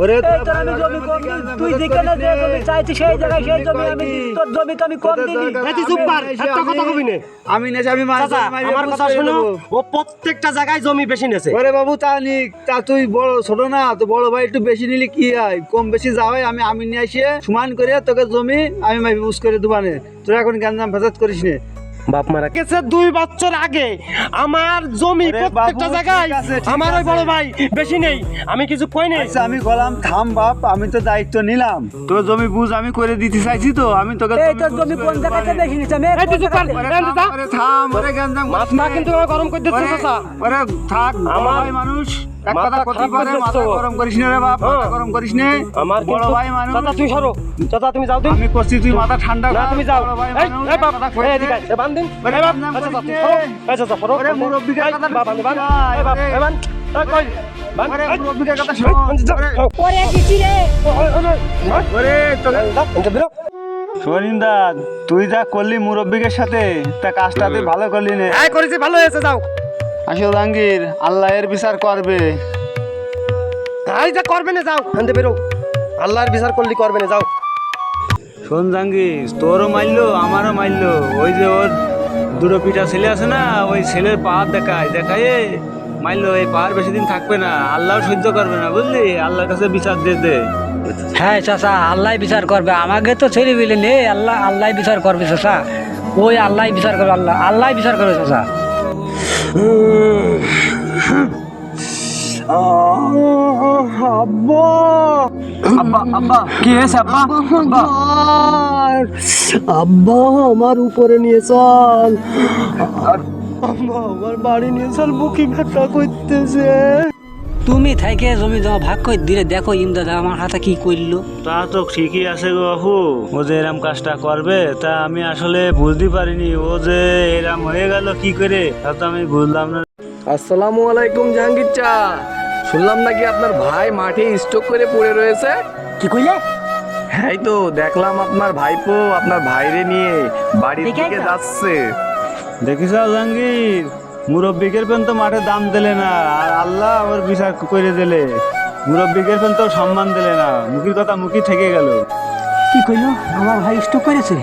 ওরে তোর আমি জমি কম দিই, তুই যেখানে যে জমি চাইছিস সেই জায়গায় সেই জমি আমি দিই, তোর জমি তো আমি কম দিই। তুই চুপ কর, একটা কথা কবি না। আমি নেছি, আমি মার চাচা আমার কথা শোনো, ও প্রত্যেকটা জায়গায় জমি বেশি নেছে। ওরে বাবু তা নিক, তা তুই বড় ছোট না, তো বড় ভাই একটু বেশি নিলে কি হয়, কম বেশি যা হয় আমি নিয়ে আসে সমান করে তোকে জমি আমি বুঝ করে দেবানে। তোর এখন গ্যাঞ্জাম ফেসাদ করিস নে। বাপ মারা গেছে 2 বছর আগে, আমার জমি ওরে প্রত্যেকটা বাবু, জায়গায় ঠিক আছে, ঠিক আমার ওই আছে। বড় ভাই বেশি নেই, আমি কিছু কই নাই। আচ্ছা আমি গলাম, থাম বাপ, আমি তো দায়িত্ব নিলাম, তোর জমি বুঝ আমি করে দিতে চাইছি, তো আমি তোকে এই তোর জমি কোন জায়গাতে বেশি নিছে আমি এই তুই চুপ কর, ওরে থাম, ওরে গ্যাঞ্জাম মাথা কিন্তু আমার গরম করে দিচ্ছে চাচা। ওরে থাক, আমার বড় ভাই মানুষ এক মাথা কথা ক্ষতি খারাপ করে, করে মাথা দিচ্ছ। গরম করিস না রে বাপ, মাথা গরম করিস না। আমার বড় কিন্তু ভাই মানুষ, চাচা তুই সরো, চাচা তুমি যাও দিন। আমি করছি, তুই মাথা ঠান্ডা না কর। তুমি যাও। বড় ভাই এই মানুষ, এই বাপ, কথা এই কইস এদিকে না। আয়, এই বান দিন। ওরে এই বাপ, বাপ, আচ্ছা চাচা তুই করিস সরো। নে। এই চাচা সরো। ওরে মুরব্বিকের এই কথা বাপ, বান, বান। শুনছিস? এই বাপ, ওরে। এই বান। এই কই? বান। ওরে এই, মুরব্বিকের কথা শোন। ওরে, ওরে দিছি রে। ওরে তোকে এটা বেরো। শোনিন্দা, তুই যা করলি মুরব্বিকের সাথে, তা কাজটা তুই ভালো করলি না। এই করেছি, ভালো হয়েছে, যাও। আসল জাহাঙ্গীর, আল্লাহ এর বিচার করবে। এই যা করবে না, যাও আনতে বেরো। আল্লাহর বিচার করলি করবে না, যাও। শোন জাহাঙ্গীর, তোরও মারলো আমারও মারলো, ওই যে ওর দুটো পিঠা ছেলে আছে না, ওই ছেলের পাহাড় দেখায় মারলো। এই পাহাড় বেশি দিন থাকবে না, আল্লাহ সহ্য করবে না, বুঝলি? আল্লাহর কাছে বিচার দিয়ে দে। হ্যাঁ চাচা, আল্লাহ বিচার করবে, আমাকে তো ছেড়ে দিলে নে, আল্লাহ বিচার করবে চাচা, ওই আল্লাহ বিচার করবে, আল্লাহ বিচার করবে চাচা। আব্বা আব্বা কি হয়েছে আব্বা? আব্বা আব্বা আমার উপরে নিয়ে চল, আব্বা আমার বাড়ি নিয়ে চল, বুকি ব্যথা করতেছে। তুমি থাইকে জমি জমা ভাগ করে দিলে, দেখো ইমদাদা আমার হাতে কি করলো। তা তো ঠিকই আছে গো বাপু, ও যে এরম কাজটা করবে তা আমি আসলে বুঝতে পারিনি, ও যে এরম হয়ে গেল কি করে, তা তো আমি বুঝলাম না। আসসালামু আলাইকুম জাহাঙ্গীর চা, শুনলাম নাকি আপনার ভাই মাঠে স্ট্রোক করে পড়ে রয়েছে। কি কইলে? হ্যাঁ তো দেখলাম আপনার ভাইপো আপনার ভাইরে নিয়ে বাড়ির দেখে দিকে আইছো? যাচ্ছে। দেখিস জাহাঙ্গীর, মুরব্বিকের পেন তো মাঠে দাম দিলে না, আর আল্লাহ ওর বিচার করে দিলে। মুরব্বিকের পেন তো সম্মান দিলে না, মুখির কথা মুখি থেকে গেল। কি কইলো? আমার ভাই স্ট্রোক করেছে?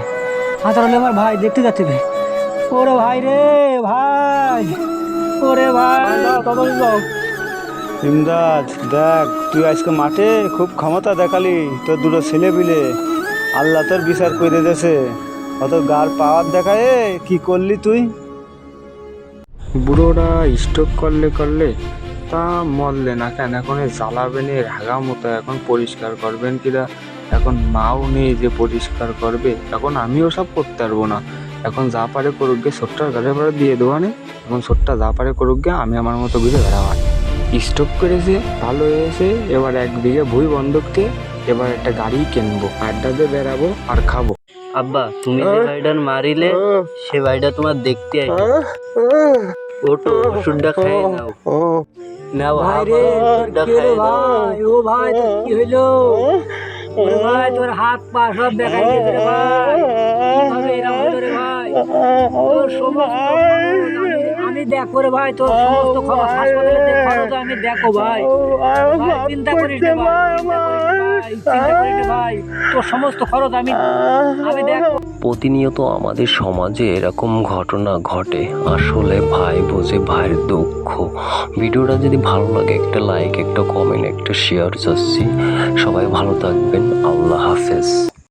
হাজার হলে আমার ভাই দেখতে যাচ্ছে রে। ওরে ভাই রে ভাই, ওরে ভাই। ইমদাদ দেখ, তুই আজকে মাঠে খুব ক্ষমতা দেখালি, তোর দুটো ছেলে বিলে আল্লাহ তোর বিচার করে দিয়েছে। অত গার পাওয়ার দেখায় কি করলি তুই? বুড়োটা স্ট্রোক করলে তা মরলে না কেন, এখন জ্বালাবেন রাগা মতো, এখন পরিষ্কার করবেন কিনা, এখন মাও নেই যে পরিষ্কার করবে, এখন আমিও সব করতে পারবো না, এখন যা পারে করুক গে, ছোট্টার ঘরে ঘরে দিয়ে দেওয়া নেই, এখন ছোট্টা যা পারে করুক গে, আমি আমার মতো ঘুরে বেড়াবার। স্ট্রোক করেছে, ভালো হয়েছে, এবার 1 বিঘে ভুঁই বন্ধক দিয়ে এবার একটা গাড়ি কিনবো, আড্ডা দিয়ে বেড়াবো আর খাবো। আব্বা তুমি যে ভাইটার মারিলে সে ভাইটা তোমার দেখতে আইছে, ওটো ওষুধটা খেয়ে নাও। নাও ভাই আব্বা, রে, ওষুধটা কে রে খেয়ে নাও। ভাই? ও ভাই, তোর কি হইলো? ওরে ভাই, তোর হাত পা সব দেখাই গেছে রে ভাই। কিভাবে এরম হলো রে ভাই? তোর সমস্ত খরচ আমি দেখো রে ভাই, তোর সমস্ত খরচ হাসপাতালে যে খরচ আমি দেখো ভাই। ভাই, চিন্তা করিস না ভাই, চিন্তা করিস না ভাই, তোর সমস্ত খরচ আমি দেখো। প্রতিনিয়ত আমাদের সমাজে এরকম ঘটনা ঘটে, আসলে ভাই বোঝে ভাইয়ের দুঃখ। ভিডিওটা যদি ভালো লাগে একটা লাইক, একটা কমেন্ট, একটা শেয়ার চাচ্ছি। সবাই ভালো থাকবেন, আল্লাহ হাফেজ।